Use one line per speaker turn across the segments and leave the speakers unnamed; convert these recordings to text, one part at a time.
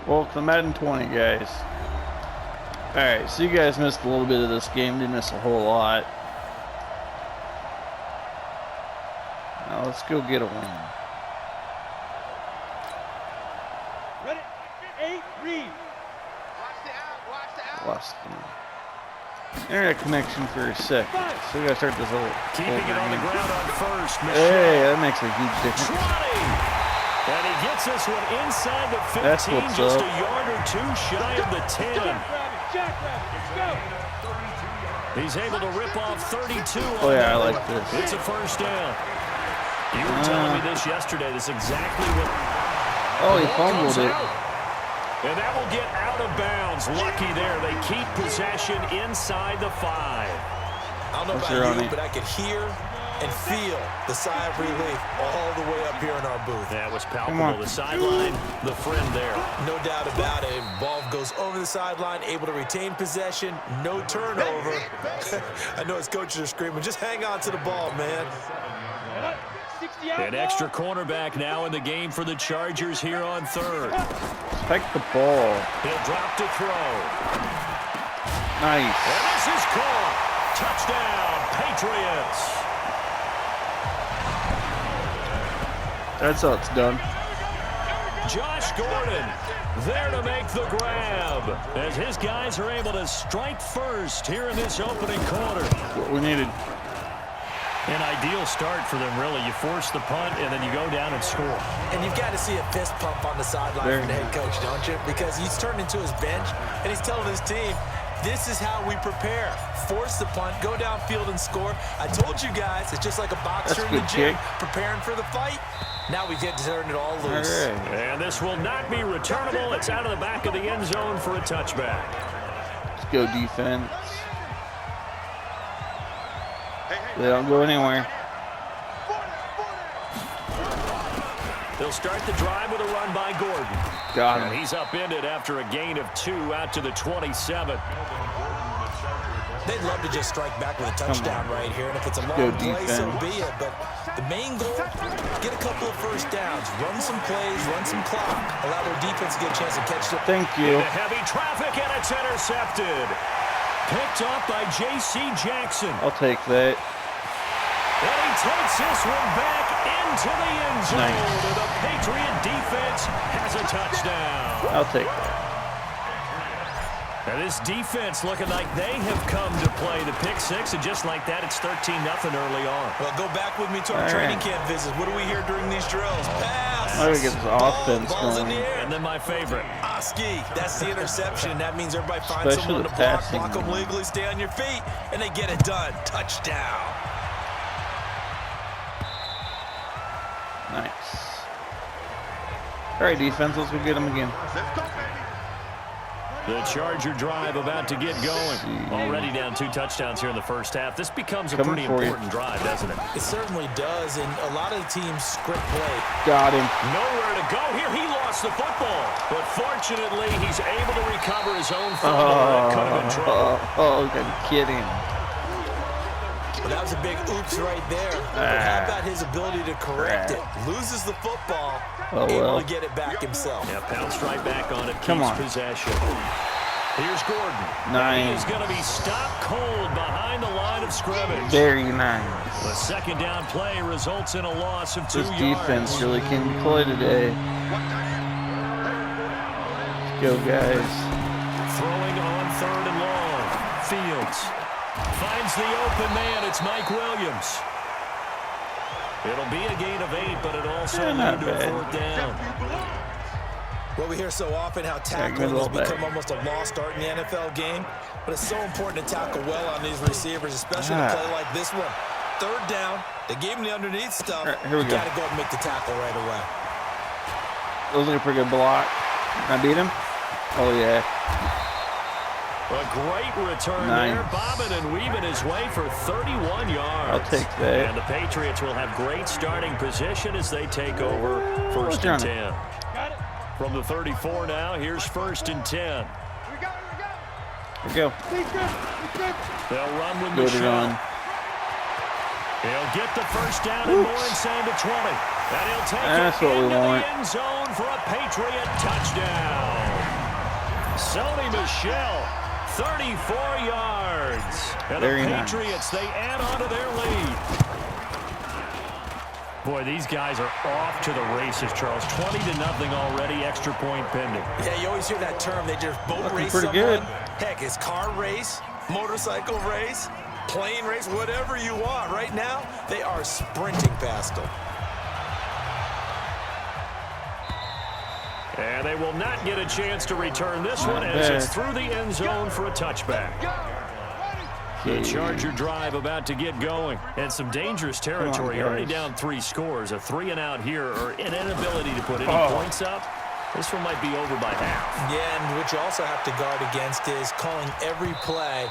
Welcome to Madden 20, guys. Alright, so you guys missed a little bit of this game. Didn't miss a whole lot. Now let's go get a win.
Ready? 8, read.
Lost the internet connection for a second. So we gotta start this whole
Keeping it on the ground on first.
Hey, that makes a huge difference.
20. And he gets this one inside the 15,
That's what's
just
up.
a yard or two shy of the 10.
Jackrabbit, let's go.
He's able to rip off 32.
Oh yeah, I like this.
It's a first down. You were telling me this yesterday. This is exactly what...
Oh, he fumbled it.
And that will get out of bounds. Lucky there. They keep possession inside the 5.
I don't know about you, but I could hear and feel the sigh of relief all the way up here in our booth.
That was palpable. The sideline, the friend there.
No doubt about it. Ball goes over the sideline, able to retain possession, no turnover. I know his coaches are screaming, just hang on to the ball, man.
An extra cornerback now in the game for the Chargers here on third.
Take the ball.
He'll drop to throw.
Nice.
And this is caught. Touchdown, Patriots.
That's how it's done.
Josh Gordon there to make the grab as his guys are able to strike first here in this opening quarter.
What we needed.
An ideal start for them, really. You force the punt, and then you go down and score.
And you've got to see a fist pump on the sideline from the head coach, don't you? Because he's turned into his bench, and he's telling his team, this is how we prepare. Force the punt, go downfield and score. I told you guys, it's just like a boxer in the gym, preparing for the fight. Now we get to turn it all loose.
And this will not be returnable. It's out of the back of the end zone for a touchback.
Let's go defense. They don't go anywhere.
They'll start the drive with a run by Gordon.
Got him.
He's upended after a gain of 2 out to the 27.
They'd love to just strike back with a touchdown right here, and if it's a long play, so be it. But the main goal, get a couple of first downs, run some plays, run some clock, allow their defense to get a chance to catch the...
Thank you.
Into heavy traffic, and it's intercepted. Picked up by J.C. Jackson.
I'll take that.
And he takes this one back into the end zone.
Nice.
And the Patriot defense has a touchdown.
I'll take that.
And this defense looking like they have come to play the pick six, and just like that, it's 13-0 early on.
Well, go back with me to our training camp visits. What do we hear during these drills? Pass.
I gotta get this offense
Ball's in the
going.
air.
And then my favorite.
Oski, that's the interception. That means everybody finds someone to block them legally, stay on your feet, and they get it done. Touchdown.
Nice. All right, defense, let's go get them again.
The Charger drive about to get going. Already down 2 touchdowns here in the first half. This becomes a pretty important drive, doesn't it?
It certainly does, and a lot of the teams script play.
Got him.
Nowhere to go here. He lost the football, but fortunately, he's able to recover his own fumble. That could have been trouble.
Oh, I'm kidding.
Well, that was a big oops right there. But how about his ability to correct it? Loses the football, able to get it back himself.
Yeah, pounced right back on it, keeps possession. Here's Gordon.
Nice.
He is going to be stopped cold behind the line of scrimmage.
Very nice.
The second down play results in a loss of 2 yards.
This defense really came to play today. Let's go, guys.
Throwing on 3rd and long. Fields finds the open man. It's Mike Williams. It'll be a gain of 8, but it also led to a 4th down.
Well, we hear so often how tackling has become almost a lost art in the NFL game, but it's so important to tackle well on these receivers, especially in a play like this one. 3rd down, they gave him the underneath stuff.
Here we go.
Got to go and make the tackle right away.
That was a pretty good block. Can I beat him? Oh, yeah.
A great return there, bobbing and weaving his way for 31 yards.
I'll take that.
And the Patriots will have great starting position as they take over 1st and 10. From the 34 now, here's 1st and 10.
Here we go.
They'll run with the shot. He'll get the first down and more inside the 20. And he'll take it into the end zone for a Patriot touchdown. Sony Michel, 34 yards. And
Very
the
nice.
Patriots, they add on to their lead. Boy, these guys are off to the races, Charles. 20-0 already, extra point pending.
Yeah, you always hear that term. They just boat
Looking
race
pretty
someone.
good.
Heck, it's car race, motorcycle race, plane race, whatever you want. Right now, they are sprinting past them.
And they will not get a chance to return this one as it's through the end zone for a touchback. The Charger drive about to get going. And some dangerous territory. Already down 3 scores. A 3-and-out here, or an inability to put any points up. This one might be over by half.
Yeah, and what you also have to guard against is calling every play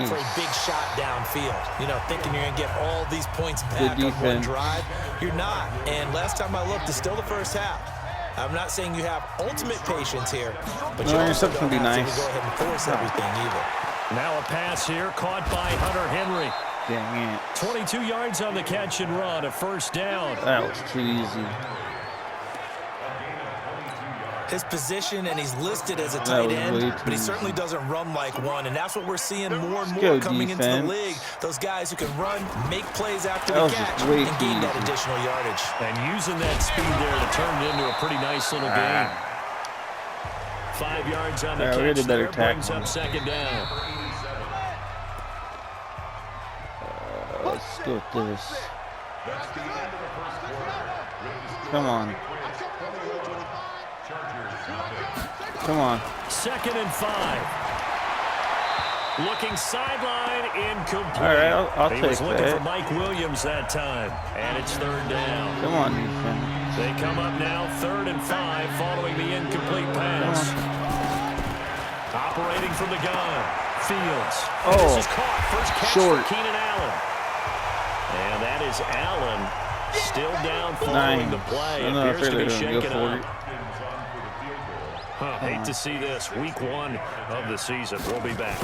for a big shot downfield. You know, thinking you're going to get all these points back on one drive. You're not. And last time I looked, it's still the first half. I'm not saying you have ultimate patience here, but you also don't have to go ahead and force everything either.
Now a pass here, caught by Hunter Henry.
Dang it.
22 yards on the catch and run, a first down.
That was too easy.
His position, and he's listed as a tight end, but he certainly doesn't run like one, and that's what we're seeing more and more coming into the league. Those guys who can run, make plays after the catch, and gain that additional yardage.
And using that speed there to turn it into a pretty nice little game. 5 yards on the catch there, brings up second down.
Let's go with this. Come on. Come on.
2nd and 5. Looking sideline, incomplete.
All right, I'll take that.
He was looking for Mike Williams that time, and it's 3rd down.
Come on, defense.
They come up now 3rd and 5 following the incomplete pass. Operating from the gun, Fields. And this is caught. First catch for Keenan Allen. And that is Allen still down following the play. It appears to be shaken up. Hate to see this. Week 1 of the season. We'll be back.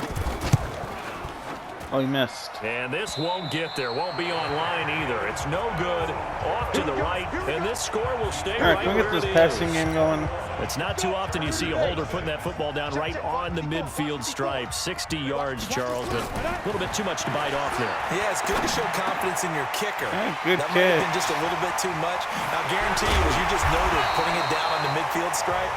Oh, he missed.
And this won't get there. Won't be online either. It's no good. Off to the right. And this score will stay right where it is.
All right, can we get this passing game going?
It's not too often you see a holder putting that football down right on the midfield stripe. 60 yards, Charles, but a little bit too much to bite off there.
Yeah, it's good to show confidence in your kicker.
Good
that might have been just a little bit too much. Now, guarantee you, as you just noted, putting it down on the midfield stripe,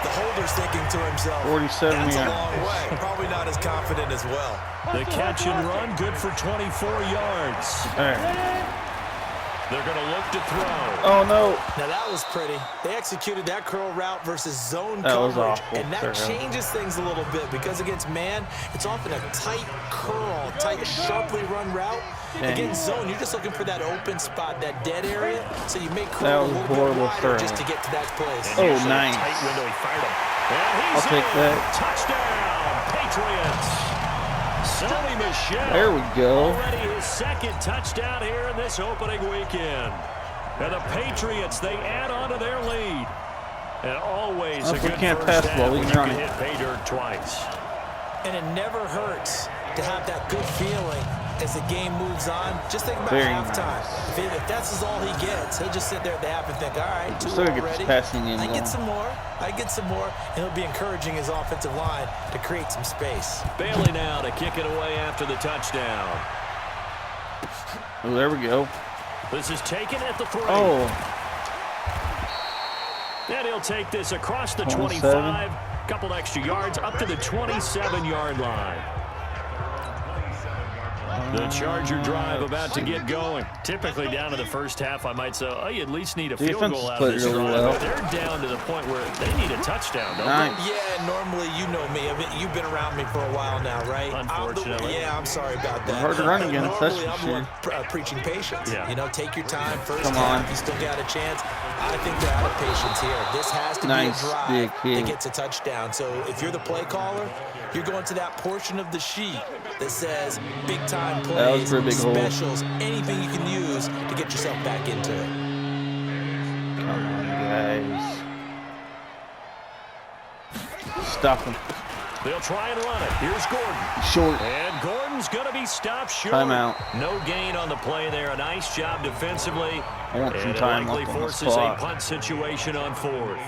the holder's thinking to himself,
47
that's
yards.
a long way. Probably not as confident as well.
The catch and run, good for 24 yards.
All right.
They're going to look to throw.
Oh, no.
Now, that was pretty. They executed that curl route versus zone
That was
coverage,
awful.
and that changes things a little bit because against man, it's often a tight curl, tight, sharply run route. Against zone, you're just looking for that open spot, that dead area, so you make curl a little bit wider just to get to that place.
And
nice.
Tight window, he fired him. And he's
I'll take that.
Touchdown, Patriots. Sony Michel.
There we go.
Already his 2nd touchdown here in this opening weekend. And the Patriots, they add on to their lead. And always a good first half when you can hit pay dirt twice.
And it never hurts to have that good feeling as the game moves on. Just think about halftime.
Nice.
If that's all he gets, he'll just sit there at the half and think, all right, 2 already. I get some more. I get some more. And he'll be encouraging his offensive line to create some space.
Bailey now to kick it away after the touchdown.
Oh, there we go.
This is taken at the 3.
Oh.
And he'll take this across the 25. Couple extra yards up to the 27-yard line. The Charger drive about to get going. Typically down to the first half, I might say, oh, you at least need a field goal out of this drive. But they're down to the point where they need a touchdown, don't they?
Yeah, normally, you know me. I mean, you've been around me for a while now, right?
Unfortunately.
I'm sorry about that.
Hard to run against, that's for
I'm
sure.
preaching patience.
Yeah.
You know, take your time. First half, you still got a chance. I think they're out of patience here. This has to be a drive that gets a touchdown. So if you're the play caller, you're going to that portion of the sheet that says big-time plays, specials, anything you can use to get yourself back into it.
Come on, guys. Stop him.
They'll try and run it. Here's Gordon.
Short.
And Gordon's going to be stopped short.
Timeout.
No gain on the play there. A nice job defensively.
I want some
and
time
it likely
up on the
forces
spot.
a punt situation on 4th.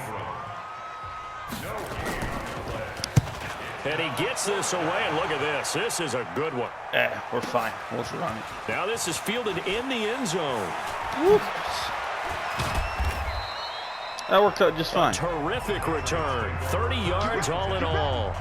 And he gets this away, and look at this. This is a good one.
Yeah, we're fine. We'll run it.
Now this is fielded in the end zone.
Whoops. That worked out just fine.
Terrific return. 30 yards all in all.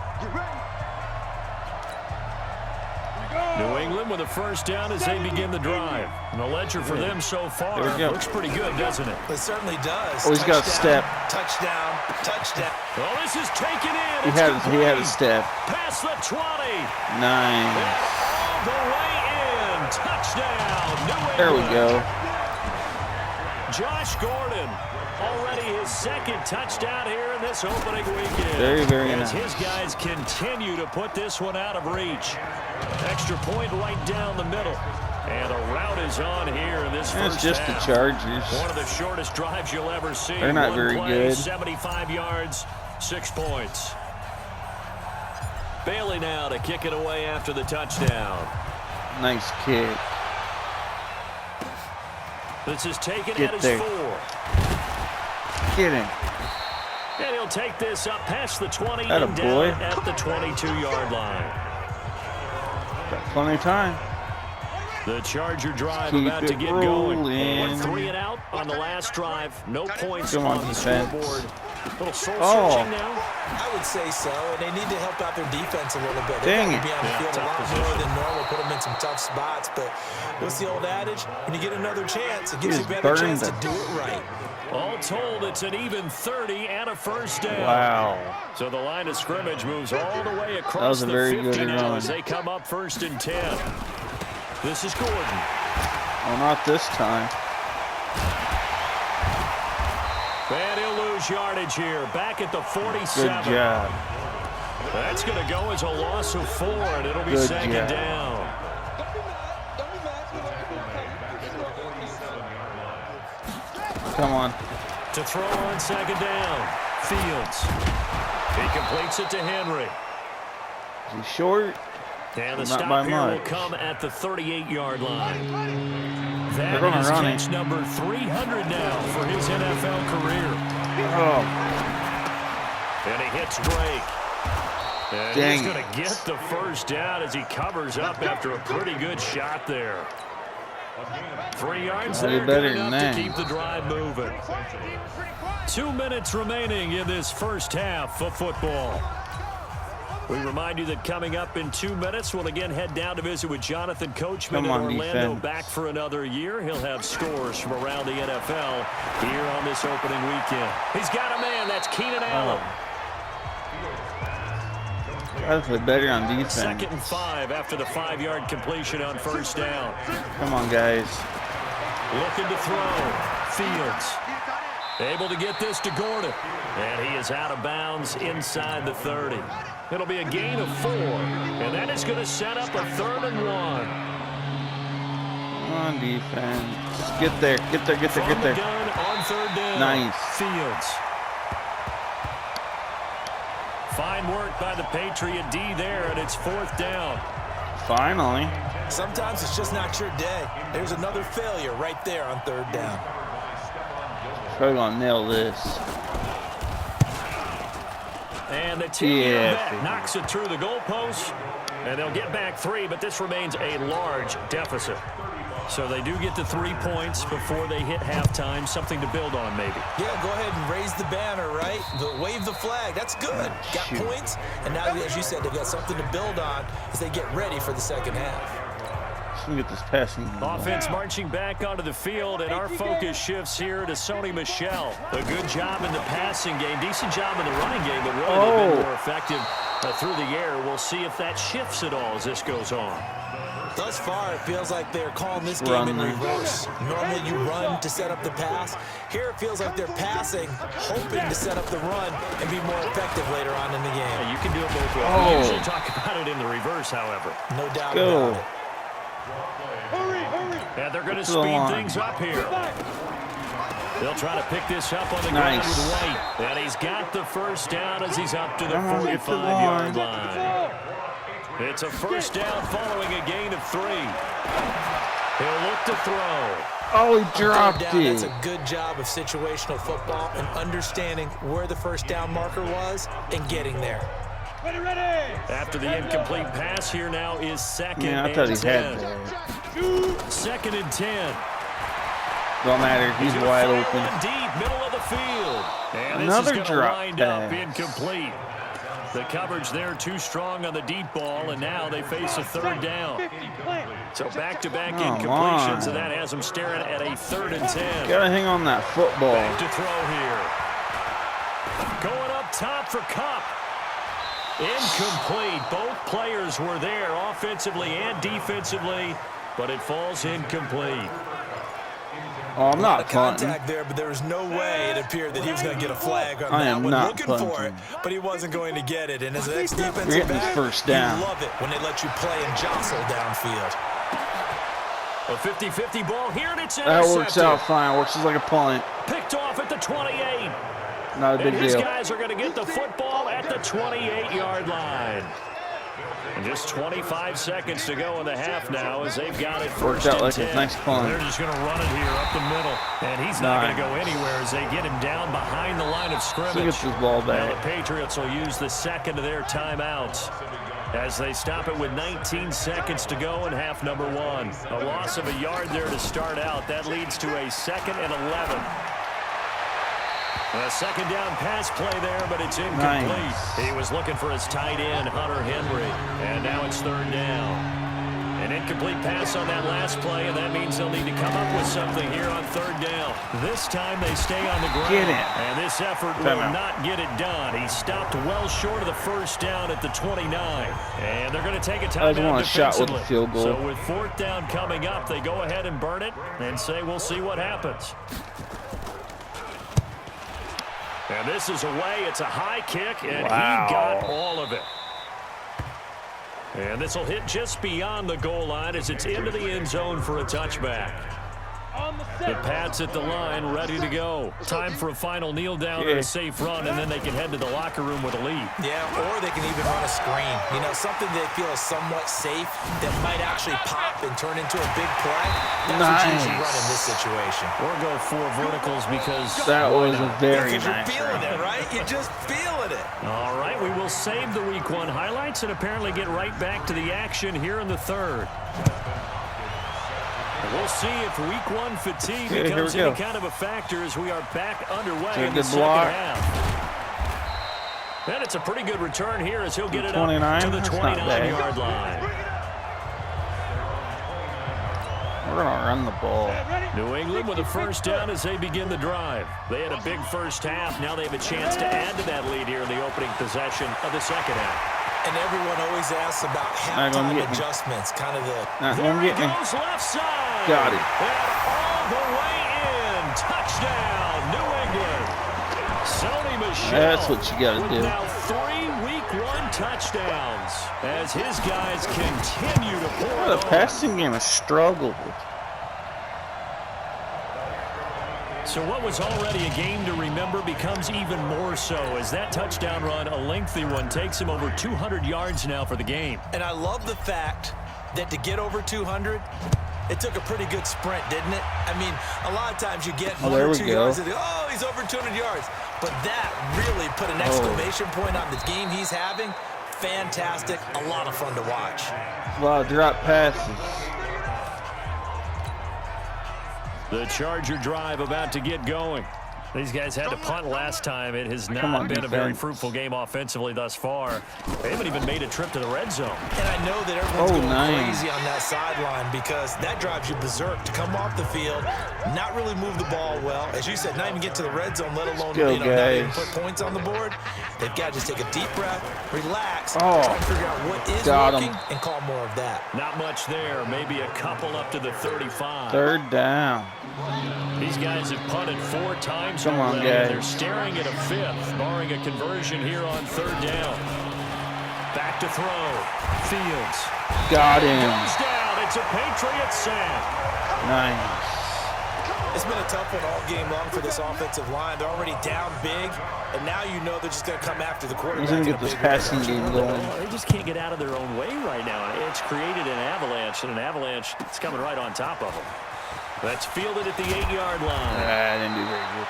New England with a first down as they begin the drive. And the ledger for them so far looks pretty good, doesn't it?
It certainly does.
Oh, he's got a step.
Touchdown. Touchdown.
Oh, this is taken in.
He had a step.
Past the 20.
Nice.
All the way in. Touchdown. New England.
There we go.
Josh Gordon. Already his second touchdown here in this opening weekend.
Very, very
nice.
nice.
His guys continue to put this one out of reach. Extra point right down the middle. And a route is on here in this first
It's just
half.
the Chargers.
One of the shortest drives you'll ever see.
They're not
One
very
play,
good.
75 yards, 6 points. Bailey now to kick it away after the touchdown.
Nice kick.
This is taken
Get
at his
there.
4.
Get him.
And he'll take this up past the 20
Atta
and
boy.
down at the 22-yard line.
Got plenty of time.
The Charger drive
Keep
about to
it
get going.
rolling.
Went 3 and out on the last drive. No points
Come on,
on the
defense.
scoreboard. Little soul
Oh.
searching now.
I would say so, and they need to help out their defense a little bit.
Dang
They
it.
got to be on the
Yeah,
field a
tough
lot
position.
more than normal, put them in some tough spots. But what's the old adage? When you get another chance, it gives you a
Just
better
burned
chance to
them.
do it right.
All told, it's an even 30 and a first down.
Wow.
So the line of scrimmage moves all the way
That
across
was a
the
very
50
good
now
run.
as they come up 1st and 10. This is Gordon.
Well, not this time.
And he'll lose yardage here. Back at the 47.
Good job.
That's going to go as a loss of 4, and it'll be
Good
second
job.
down.
Come on.
To throw on second down. Fields. He completes it to Henry.
Is he short?
And the
Not
stop
by
here will
much.
come at the 38-yard line.
They're
That
gonna
is
run
catch
it.
number 300 now for his NFL career.
Oh,
And he hits Drake. And
Dang
he's going
it.
to get the first down as he covers up after a pretty good shot there. 3 yards
Gotta be
there,
better
good
than
enough
that.
to keep the drive moving. 2 minutes remaining in this first half of football. We remind you that coming up in 2 minutes, we'll again head down to visit with Jonathan Coachman
Come
in
on,
Orlando,
defense.
back for another year. He'll have scores from around the NFL here on this opening weekend. He's got a man. That's Keenan Allen.
gotta play better on defense.
2nd and 5 after the 5-yard completion on first down.
Come on, guys.
Looking to throw. Fields. Able to get this to Gordon. And he is out of bounds inside the 30. It'll be a gain of 4. And that is going to set up a 3rd and 1.
Come on, defense. Get there. Get there. Get there.
From
Get
the
there.
gun on 3rd down.
Nice.
Fields. Fine work by the Patriot D there, and it's 4th down.
Finally.
Sometimes it's just not your day. There's another failure right there on 3rd down.
Probably gonna nail this.
And the team
Yeah.
knocks it through the goalpost, and they'll get back 3, but this remains a large deficit. So they do get the 3 points before they hit halftime, something to build on maybe.
Yeah, go ahead and raise the banner, right? Wave the flag. That's good. Got
Shoot.
points, and now, as you said, they've got something to build on as they get ready for the second half.
Just gonna get this passing.
Offense marching back onto the field, and our focus shifts here to Sony Michel. A good job in the passing game, decent job in the running game, but really they've been more effective through the air. We'll see if that shifts at all as this goes on.
Thus far, it feels like they're calling this game in reverse. Normally you run to set up the pass. Here it feels like they're passing, hoping to set up the run and be more effective later on in the game.
Yeah, you can do it both ways.
Oh.
We usually talk about it in the reverse, however.
No doubt
Go.
about it.
And they're going to
Go
speed
on.
things up here. They'll try to pick this up on the
Nice.
ground with White. And he's got the first down as he's up to the
Come on, get the
45-yard
line.
line. It's a first down following a gain of 3. He'll look to throw.
Oh, he
Third
dropped
down, that's
it.
a good job of situational football and understanding where the first down marker was and getting there.
Ready.
After the incomplete pass, here now is second
Yeah, I
and
thought he
10.
had that.
Second and 10.
Don't matter. He's
gonna
wide
fire
open.
one deep, middle of the field. And
Another
this is
drop
wind up
pass.
incomplete. The coverage there too strong on the deep ball, and now they face a third down.
50, plant.
So back-to-back
Come
incompletions,
on.
and that has them staring at a third and 10.
Gotta hang on that football.
Back to throw here. Going up top for Cup. Incomplete. Both players were there offensively and defensively, but it falls incomplete.
Oh, I'm not punting.
Contact there, but there was no way it appeared that he was going to get a flag on
I
that
am
one.
not
Looking for
punting.
it, but he wasn't going to get it. And as an
We're
ex-defensive
getting
back,
first down.
you love it when they let you play and jostle downfield.
A 50-50 ball here, and it's
That
intercepted.
works out fine. Works just like a punt.
Picked off at the 28.
Not a big
And his
deal.
guys are going to get the football at the 28-yard line. And just 25 seconds to go in the half now as they've got it
Worked
first
out
and
like
10.
a nice punt.
They're just going to run it here up the middle. And he's not going to go anywhere as they get him down behind the line of scrimmage.
He gets his ball
Now
back.
the Patriots will use the second of their timeouts as they stop it with 19 seconds to go in half number one. A loss of a yard there to start out. That leads to a 2nd and 11. A second down pass play there, but it's incomplete.
Nice.
He was looking for his tight end, Hunter Henry, and now it's third down. An incomplete pass on that last play, and that means they'll need to come up with something here on third down. This time they stay on the ground,
Get it.
and this effort will not get it done. He stopped well short of the first down at the 29, and they're going to take a
I just
timeout
want a shot with a
defensively.
field goal.
So with fourth down coming up, they go ahead and burn it and say we'll see what happens. And this is away. It's a high kick, and
Wow.
he got all of it. And this will hit just beyond the goal line as it's into the end zone for a touchback.
On the
The
set.
Pats at the line, ready to go. Time for a final kneel down and a safe run, and then they can head to the locker room with a lead.
Yeah, or they can even run a screen. You know, something they feel is somewhat safe that might actually pop and turn into a big play. That's what you usually run in this situation.
Or go 4 verticals because
That was a very
Because
nice
you're feeling
run.
it, right? You're just feeling it.
All right, we will save the Week 1 highlights and apparently get right back to the action here in the third. We'll see if Week 1 fatigue
Okay, here
becomes
we
any
go.
kind of a factor as we are back underway
Take
in
a
the
good
second
block.
half. And it's a pretty good return here as he'll get it
29?
up to the
That's not bad.
29-yard line.
We're going to run the ball.
Ready?
New England with a first down as they begin the drive. They had a big first half. Now they have a chance to add to that lead here in the opening possession of the second half.
And everyone always asks about
Not gonna
halftime
get me.
adjustments, kind of the
Not
There
going to
he
get me.
goes left side.
Got it.
And all the way in. Touchdown, New England. Sony Michel.
That's what you gotta
with
do.
now 3 Week 1 touchdowns as his guys continue to pour
The
it on.
passing game has struggled.
So what was already a game to remember becomes even more so as that touchdown run, a lengthy one, takes him over 200 yards now for the game.
And I love the fact that to get over 200, it took a pretty good sprint, didn't it? I mean, a lot of times you get 1
there
or
we
2
go.
yards and oh, he's over 200 yards. But that really put an exclamation point on the game he's having. Fantastic. A lot of fun to watch.
A lot of drop passes.
The Charger drive about to get going. These guys had to punt last time. It has
Come
not
on,
been a very
defense.
fruitful game offensively thus far. They haven't even made a trip to the red zone.
And I know that everyone's going
nice.
crazy on that sideline because that drives you berserk to come off the field, not really move the ball well. As you said, not even get to the red zone, let alone
go,
not even
guys.
put points on the board. They've got to just take a deep breath, relax,
Oh,
try to figure out what is
got 'em.
working, and call more of that.
Not much there. Maybe a couple up to the 35.
Third down.
These guys have punted 4 times
Come on,
already. And they're
guys.
staring at a 5th, barring a conversion here on third down. Back to throw. Fields.
Got him.
Goes down. It's a Patriot sack.
Nice.
It's been a tough one all game long for this offensive line. They're already down big, and now you know they're just going to come after the quarterback.
He's going to
in
get
a
this
big way.
passing game going.
They just can't get out of their own way right now. It's created an avalanche, and an avalanche is coming right on top of them. That's fielded at the 8-yard line.
I didn't do very good.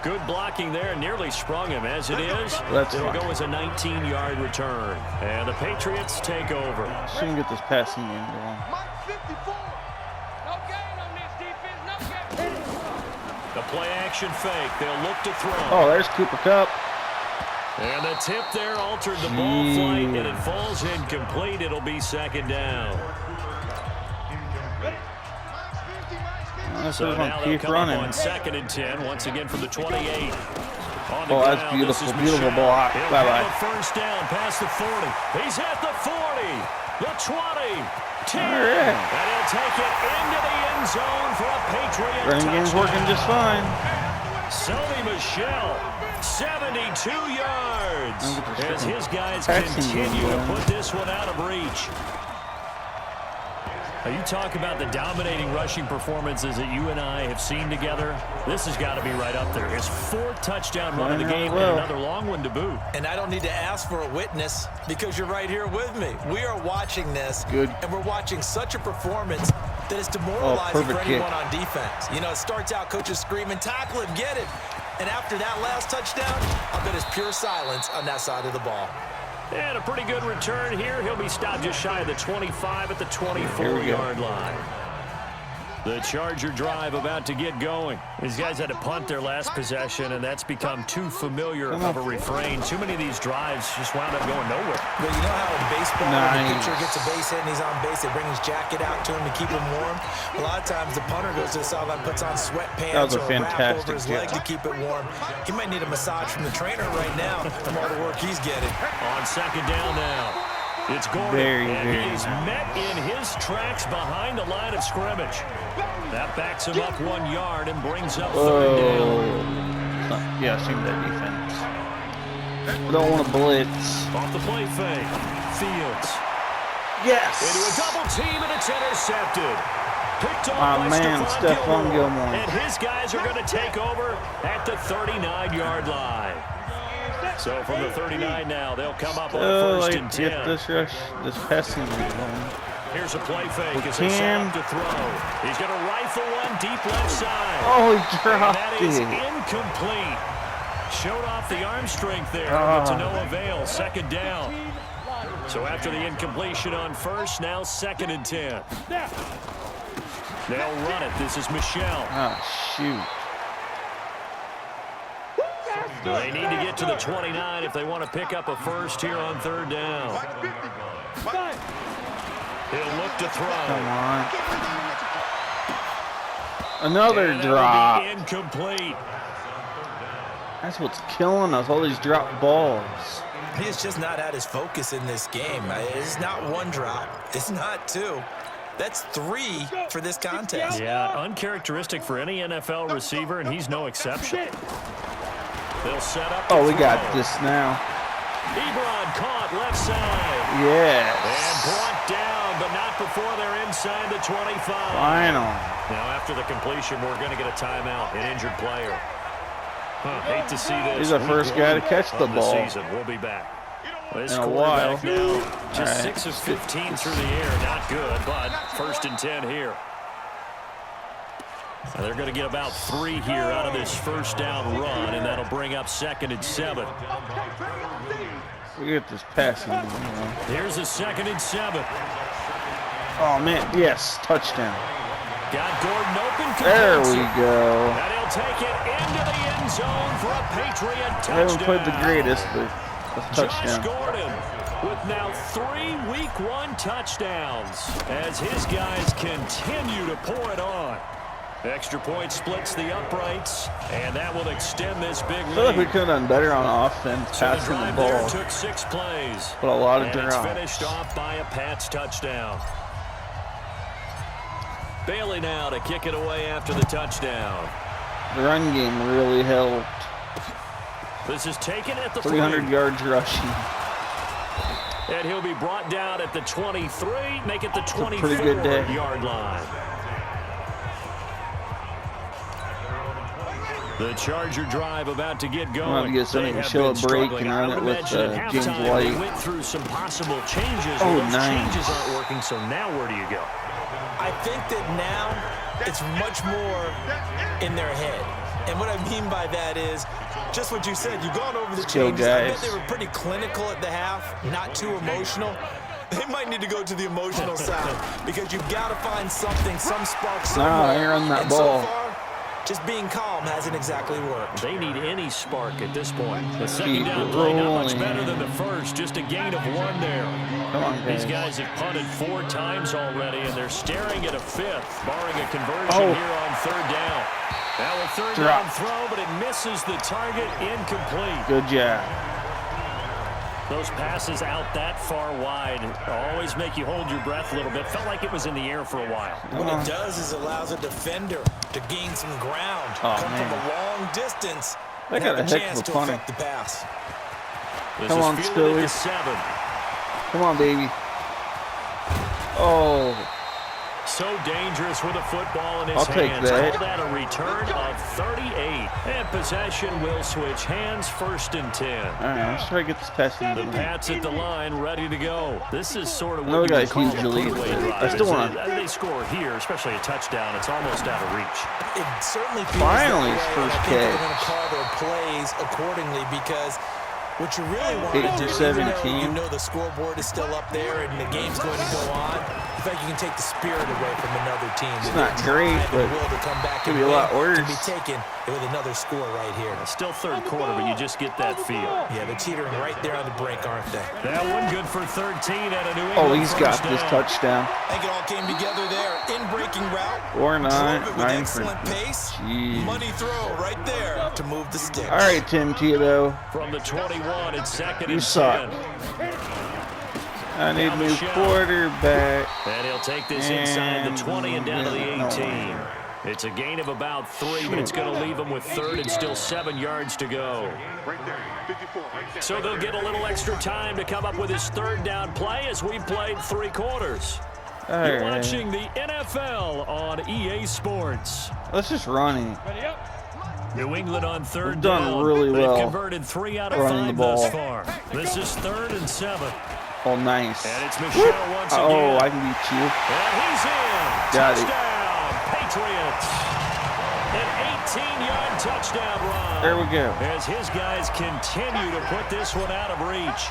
Good blocking there, nearly sprung him. As it is,
That's
it'll
fine.
go as a 19-yard return. And the Patriots take over.
Shouldn't get this passing game going.
The play-action fake. They'll look to throw.
Oh, there's Cooper Kupp.
And the tip there altered the ball flight, and it falls incomplete. It'll be second down. So now they'll come up on 2nd and 10, once again from the 28.
Oh, that's beautiful, beautiful block. Bye-bye.
First down past the 40. He's at the 40, the 20, 10.
All right.
And he'll take it into the end zone for a Patriot
Running game's
touchdown.
working just fine.
Sony Michel, 72 yards. As his guys continue to put this one out of reach. Now you talk about the dominating rushing performances that you and I have seen together. This has got to be right up there. His 4th touchdown run of the game and another long one to boot.
And I don't need to ask for a witness because you're right here with me. We are watching this, and we're watching such a performance that is demoralizing for anyone on defense. You know, it starts out coaches screaming, tackle him, get it. And after that last touchdown, I bet it's pure silence on that side of the ball.
And a pretty good return here. He'll be stopped just shy of the 25 at the 24-yard line. The Charger drive about to get going. These guys had to punt their last possession, and that's become too familiar of a refrain. Too many of these drives just wound up going nowhere.
But you know how in baseball, when the pitcher gets a base hit and he's on base, they bring his jacket out to him to keep him warm. A lot of times the punter goes to the sideline, puts on sweatpants or a wrap over his leg to keep it warm. He might need a massage from the trainer right now from all the work he's getting.
On 2nd down now. It's Gordon, and he is met in his tracks behind the line of scrimmage. That backs him up 1 yard and brings up 3rd down.
Yeah, seen that defense. I don't want to blitz.
Off the play fake. Fields.
Yes!
Into a double team, and it's intercepted. Picked off by
Stephon Gilmore.
And his guys are going to take over at the 39-yard line. So from the 39 now, they'll come up on 1st and 10.
Get this passing game going.
Here's a play fake as they set up to throw. He's going to rifle one deep left side.
Oh, he dropped
that
it.
is incomplete. Showed off the arm strength there, but to no avail. 2nd down. So after the incompletion on 1st, now 2nd and 10. They'll run it. This is Michel.
Oh, shoot.
They need to get to the 29 if they want to pick up a 1st here on 3rd down. He'll look to throw.
Come on. Another drop.
Incomplete.
That's what's killing us, all these drop balls.
He has just not had his focus in this game. It's not 1 drop. It's not 2. That's 3 for this contest.
Yeah, uncharacteristic for any NFL receiver, and he's no exception. They'll set up.
Oh, we got this now.
Ebron caught left side.
Yes.
And brought down, but not before they're inside the 25.
Final.
Now, after the completion, we're going to get a timeout, an injured player. Hate to see this.
He's the first guy to catch the ball.
Season. We'll be back.
In a while.
Now, just 6 of 15 through the air. Not good, but 1st and 10 here. Now they're going to get about 3 here out of this 1st down run, and that'll bring up 2nd and 7.
We get this passing.
Here's a 2nd and 7.
Oh, man. Yes. Touchdown.
Got Gordon open.
There we go.
And he'll take it into the end zone for a Patriot touchdown.
I haven't played the greatest, but a touchdown.
Josh Gordon with now 3 Week 1 touchdowns as his guys continue to pour it on. Extra point splits the uprights, and that will extend this big lead.
I feel like we could have done better on offense, passing the ball.
There took 6 plays.
But a lot of
drops.
drops.
Finished off by a Pats touchdown. Bailey now to kick it away after the touchdown.
The run game really helped.
This is taken at the
300 yards rushing.
And he'll be brought down at the 23, make it the 24-yard line. The Charger drive about to get going.
I'm going to show a break and run it with James White.
We went through some possible changes.
Oh,
those
nice.
changes aren't working, so now where do you go?
I think that now it's much more in their head. And what I mean by that is just what you said. You've gone over the
Let's go,
changes. I bet
guys.
they were pretty clinical at the half, not too emotional. They might need to go to the emotional side because you've got to find something, some spark somewhere.
Nah, run that
and
ball.
So far, just being calm hasn't exactly worked.
They need any spark at this point. The second
Keep
down play not much
rolling.
better than the first. Just a gain of 1 there.
Come on,
These
guys.
guys have punted 4 times already, and they're staring at a 5th, barring a conversion
Oh.
here on 3rd down. Now a 3rd
Drop.
down throw, but it misses the target, incomplete.
Good job.
Those passes out that far wide always make you hold your breath a little bit. Felt like it was in the air for a while.
What it does is allows a defender to gain some ground,
Oh,
come
man.
from a long distance,
They
and
got
have
a
a
heck of
chance
a
to
punter.
affect the pass.
This
Come
is
on,
fielded
Stewie.
at 7.
Come on, baby. Oh,
So dangerous with a football in his
I'll take
hands.
that.
Call that a return of 38. And possession will switch hands, 1st and 10.
all right. Let's try to get this passing
The
to me.
Pats at the line, ready to go. This is sort of
I know
what
we
you
got a
would call
huge
a
lead,
put-away
but
drive.
I still want
As they score here, especially a touchdown, it's almost out of reach.
It certainly feels
Finally,
that
his
way, and
first
I think they're
catch.
going to call their plays accordingly because what you really want
8
to
to
do, even
17.
though you know the scoreboard is still up there and the game's going to go on, in fact, you can take the spirit away from another team.
It's not great, but
will to come back
could
and
be a lot
win
worse.
Can be taken with another score right here.
Still 3rd quarter, but you just get that feel.
Yeah, they're teetering right there on the brink, aren't they?
That one good for 13 out of New England.
Oh, he's got
first
this
down.
touchdown.
I think it all came together there. In-breaking route.
Or not.
Drove it with
9 for.
excellent pace.
Jeez.
Money throw right there to move the sticks.
All right, Tim Tebow.
From the 21, it's 2nd
You
and
suck.
10.
I need a
Down the
new
shot.
quarterback.
And he'll take this inside the 20 and down to the
No.
18. It's a gain of about 3, but it's going to leave them with 3rd and still 7 yards to go. So they'll get a little extra time to come up with his 3rd down play as we played 3 quarters.
All
You're
right.
watching the NFL on EA Sports.
Let's just run it.
Ready up.
New England on 3rd
We've done
down.
really well
They've converted 3 out of
running
5
the ball.
thus far. This is 3rd and 7.
Oh, nice.
And it's Michelle once again.
Oh, I can beat you.
And he's in.
Got it.
Touchdown, Patriots. An 18-yard touchdown run.
There we go.
As his guys continue to put this one out of reach.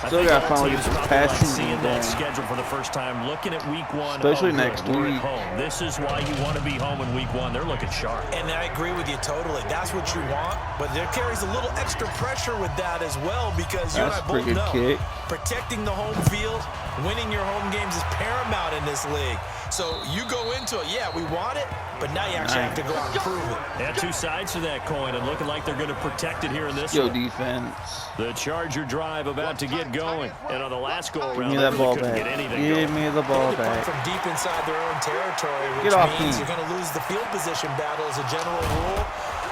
Still gotta finally get this passing
seeing
game
that
going.
schedule for the first time, looking at week 1.
Especially
good,
next
we're at
week.
home. This is why you want to be home in week 1. They're looking sharp.
And I agree with you totally. That's what you want, but there carries a little extra pressure with that as well because you and I
That's a
both
pretty good
know
kick.
protecting the home field, winning your home games is paramount in this league. So you go into it, yeah, we want it, but now you actually have to go out and prove it.
Yeah, 2 sides to that coin, and looking like they're going to protect it here in this
Yo,
one.
defense.
The Charger drive about to get going. And on the last go
Give
around,
me
they
that
really
ball
couldn't
back.
get anything
Give
going.
me the
They
ball
need to punt
back.
from deep inside their own territory, which
Get off
means
me.
you're going to lose the field position battle as a general rule.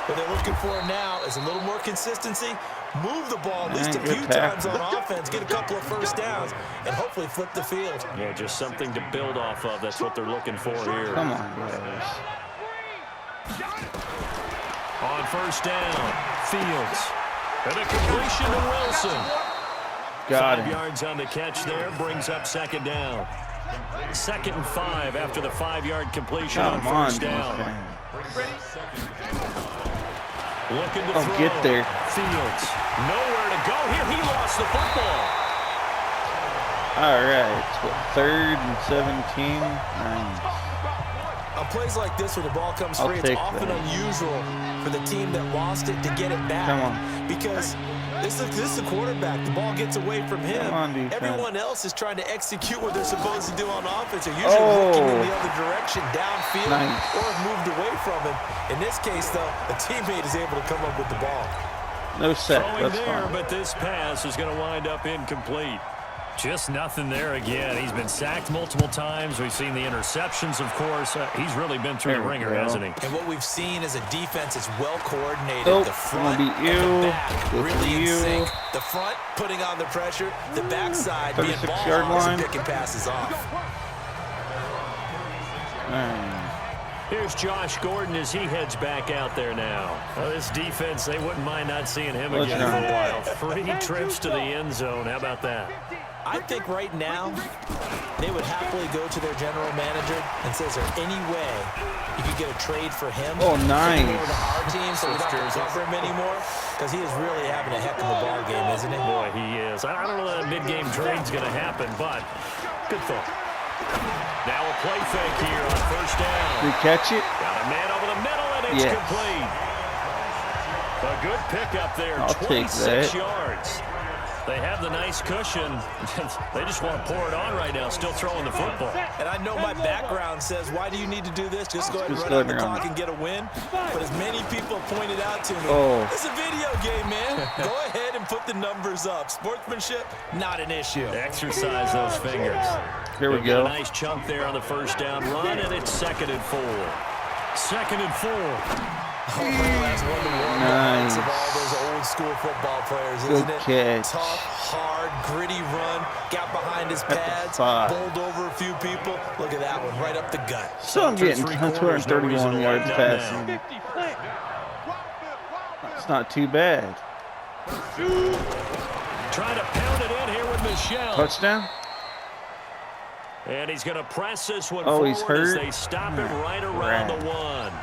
What they're looking for now is a little more consistency, move the ball at least a
good
few
tackle.
times on offense, get a couple of first downs, and hopefully flip the field.
Yeah, just something to build off of. That's what they're looking for here.
Come on, guys.
On first down, Fields. And a completion to Wilson.
Got
5
him.
yards on the catch there, brings up 2nd down. 2nd and 5 after the 5-yard completion on
Come on,
first down.
defense.
Looking to
Oh,
throw.
get there.
Fields. Nowhere to go here. He lost the football.
All right. It's what, 3rd and 17? Nice.
On plays like this where the ball comes
I'll
free, it's
take
often
that.
unusual for the team that lost it to get it back.
Come on.
Because this is the quarterback. The ball gets away from him.
Come on, defense.
Everyone else is trying to execute what they're supposed to do on offense. They're usually looking in the other direction, downfield,
Nice.
or have moved away from him. In this case, though, a teammate is able to come up with the ball.
No set.
Throwing
That's
there,
fine.
but this pass is going to wind up incomplete. Just nothing there again. He's been sacked multiple times. We've seen the interceptions, of course. He's really been through
There
the
we
ringer,
go.
hasn't he?
And what we've seen is a defense that's well coordinated.
Nope,
The
I'm
front
gonna beat
and
you.
the back
Good
really
for
in
you.
sync. The front putting on the pressure, the backside being
36-yard
ball
line.
and picking passes off.
All right.
Here's Josh Gordon as he heads back out there now. Well, this defense, they wouldn't mind not seeing him
Let's
again for
run.
a while. 3 trips to the end zone. How about that?
I think right now they would happily go to their general manager and say, is there any way you could get a trade for him?
Oh, nice.
To our team so we don't have to cover him anymore? Because he is really having a heck of a ball game, isn't he?
Boy, he is. I don't know that a mid-game trade's going to happen, but good thought. Now a play fake here on first down.
Did you catch it?
Got a man over the middle, and it's complete. A good pickup there,
I'll
26 yards. They have the nice cushion. They just want to pour it on right now, still throwing the football.
And I know my background says, why do you need to do this? Just go ahead and run out the clock and get a win. But as many people have pointed out to me, it's a video game, man. Go ahead and put the numbers up. Sportsmanship, not an issue.
Exercise those fingers.
Here we go.
A nice chunk there on the first down run, and it's 2nd and 4. 2nd and 4.
Oh, that's one of the warm-ups of all those old school football players, isn't it?
Catch.
Tough, hard, gritty run, got behind his pads, bowled over a few people. Look at that one, right up the gut.
So I'm getting 231 yards passing. That's not too bad.
Trying to pound it in here with Michelle.
Touchdown?
And he's going to press this one
forward
he's hurt.
As
they stop him right around the 1.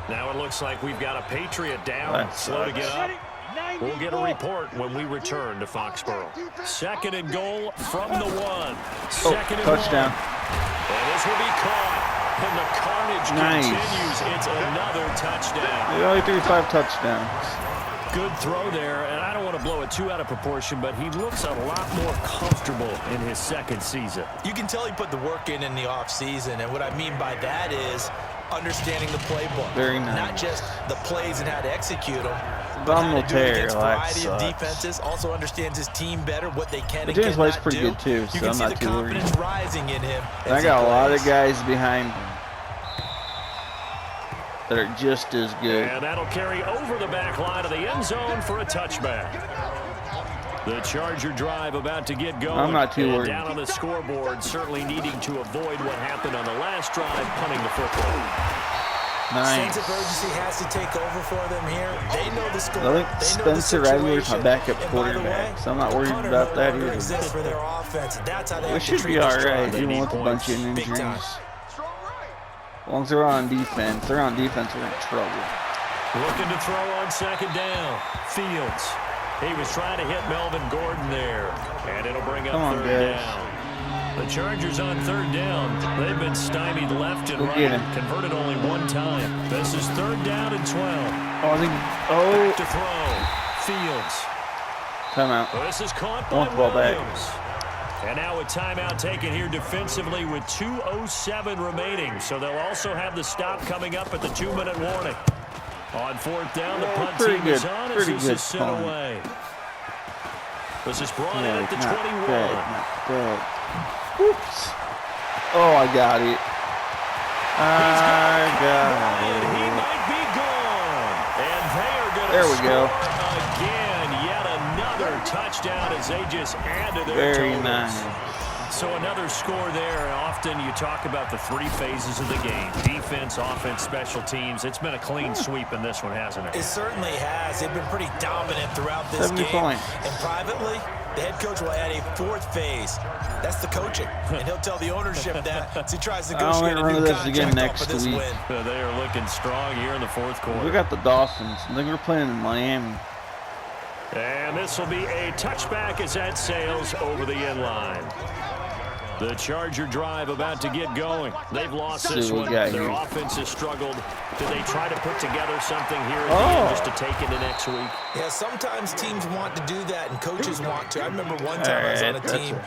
Now it looks like we've got a Patriot down, slow to get up. We'll get a report when we return to Foxborough. 2nd and goal from the 1. 2nd and
touchdown.
1. And this will be caught. And the carnage continues. It's another touchdown.
They only threw 5 touchdowns.
Good throw there, and I don't want to blow it too out of proportion, but he looks a lot more comfortable in his 2nd season.
You can tell he put the work in the offseason, and what I mean by that is understanding the playbook.
Very nice.
Not just the plays and how to execute them,
Abdominal tear,
against a variety
of
defenses. Also understands his team better, what they can and
James
cannot
White's pretty
do.
good too, so
you can
I'm
see
not
the
too worried.
confidence rising in him.
And I got a lot of guys behind him that are just as good.
And that'll carry over the back line of the end zone for a touchback. The Charger drive about to get going.
I'm not too worried.
Down on the scoreboard, certainly needing to avoid what happened on the last drive, punting the football.
Nice.
Sense of urgency has to take over for them here. They know the score.
I think Spencer Ridley's my backup quarterback, so I'm not worried about that either.
For their offense. That's how they
We should be alright, even with a bunch of injuries. As long as they're on defense. If they're on defense, we're in trouble.
Looking to throw on 2nd down. Fields. He was trying to hit Melvin Gordon there. And it'll bring up 3rd down. The Chargers on 3rd down. They've been stymied left and right. Converted only 1 time. This is 3rd down and 12. Back to throw. Fields.
Timeout.
This is caught by Williams. And now a timeout taken here defensively with 2:07 remaining. So they'll also have the stop coming up at the 2-minute warning. On 4th down, the punt team is on as this is sent away. This is brought in at the 21.
Oops. Oh, I got it. I got it.
He might be gone. And they are going to
score
again. Yet another touchdown as they just add to their
Very
totals.
nice.
So another score there. Often you talk about the 3 phases of the game. Defense, offense, special teams. It's been a clean sweep in this one, hasn't it?
It certainly has. They've been pretty dominant throughout this
70
game.
points.
And privately, the head coach will add a 4th phase. That's the coaching. And he'll tell the ownership that as he tries to negotiate a new contract off of this win.
They are looking strong here in the 4th quarter.
We got the Dolphins. I think we're playing in Miami.
And this will be a touchback as that sails over the end line. The Charger drive about to get going. They've lost this one. Their offense has struggled. Did they try to put together something here at the end just to take into next week?
Yeah, sometimes teams want to do that and coaches want to. I remember one time I was on a team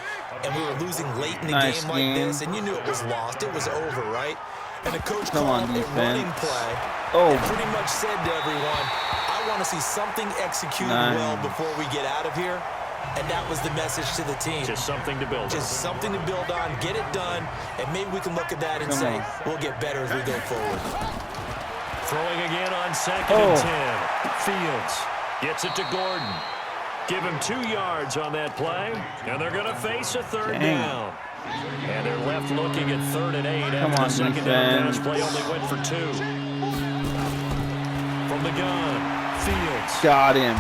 and we were losing late in a game like this, and you knew it was lost. It was over, right? And the coach called a running play and pretty much said to everyone, I want to see something executed well before we get out of here. And that was the message to the team.
Just something to build on.
Just something to build on, get it done, and maybe we can look at that and say, we'll get better as we go forward.
Throwing again on 2nd and 10. Fields gets it to Gordon. Give him 2 yards on that play, and they're going to face a 3rd down. And they're left looking at 3rd and 8 after the 2nd down pass play only went for 2. From the gun, Fields.
Got him.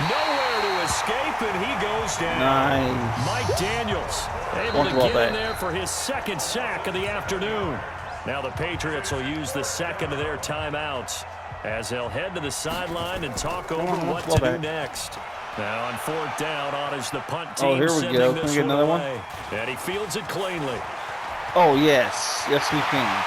Nowhere to escape, and he goes down.
Nice.
Mike Daniels able to get in there for his second sack of the afternoon. Now the Patriots will use the second of their timeouts as they'll head to the sideline and talk over what to do next. Now on fourth down, on is the punt team.
Oh, here we go. Can we get another one?
And he fields it cleanly.
Oh, yes. Yes, we can.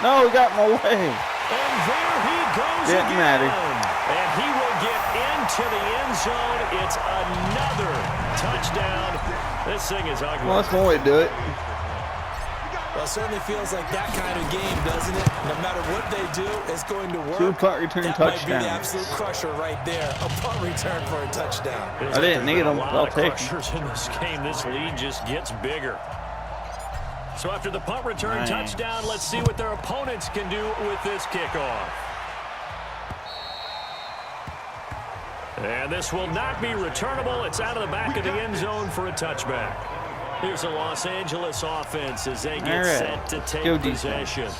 No, he got in the way.
And there he goes
Didn't
again.
matter.
And he will get into the end zone. It's another touchdown. This thing is ugly.
Well, that's one way to do it.
Well, it certainly feels like that kind of game, doesn't it? No matter what they do, it's going to work.
2 punt return
that
touchdowns.
might be the absolute crusher right there. A punt return for a touchdown.
I didn't need them. I'll take them.
In this game, this lead just gets bigger. So after the punt return touchdown, let's see what their opponents can do with this kickoff. And this will not be returnable. It's out of the back of the end zone for a touchback. Here's the Los Angeles offense as they get set to take possession.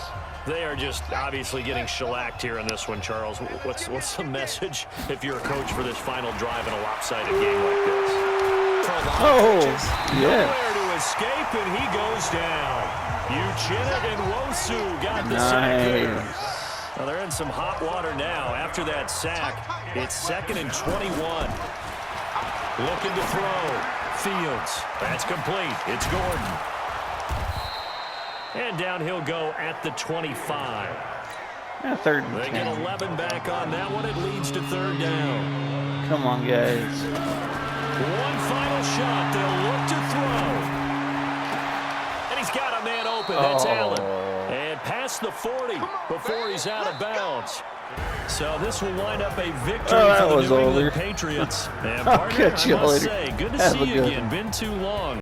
They are just obviously getting shellacked here in this one, Charles. What's the message if you're a coach for this final drive in a lopsided game like this?
Oh, yeah.
Nowhere to escape, and he goes down. Uchenna and Wosu got the sack there. Well, they're in some hot water now. After that sack, it's 2nd and 21. Looking to throw. Fields. That's complete. It's Gordon. And down he'll go at the 25.
Yeah, 3rd and 10.
They get 11 back on that one. It leads to 3rd down.
Come on, guys.
One final shot. They'll look to throw. And he's got a man open. That's Allen. And past the 40 before he's out of bounds. So this will wind up a victory for the New England Patriots. And partner, I must say, good to see you again. Been too long.